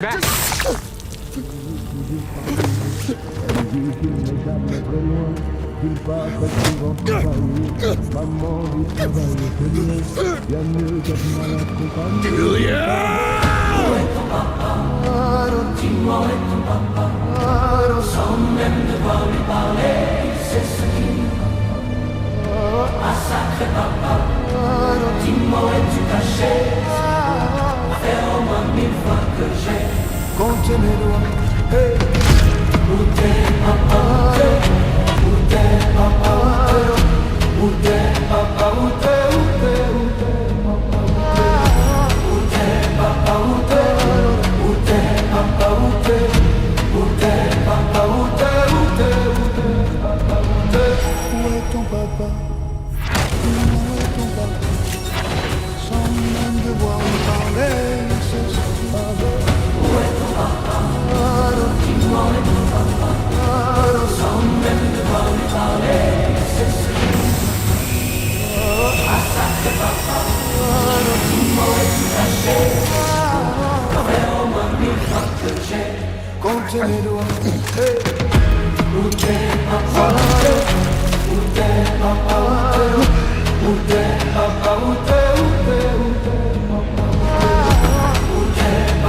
Back. Sans même devoir lui parler, c'est ce qui un sacré papa. Dis-moi es-tu caché à faire au moins 1000 fois que j'ai compté mes doigts. Hey. Où t'es papa, où t'es papa, où t'es papa, où t'es, où t'es, où t'es papa, où t'es papa, où t'es papa, où t'es, où t'es papa, où t'es, où t'es papa, où t'es. Où est ton papa? Où est ton papa? Sans même devoir me parler, c'est ce qui m'avait. Où est ton papa? Dis-moi où est ton papa? Sans même devoir lui parler, c'est ce qui m'avait. Ah sacré papa, dis-moi où es-tu caché? Faire au moins 1000 fois que j'ai compté mes doigts. Hey. Où t'es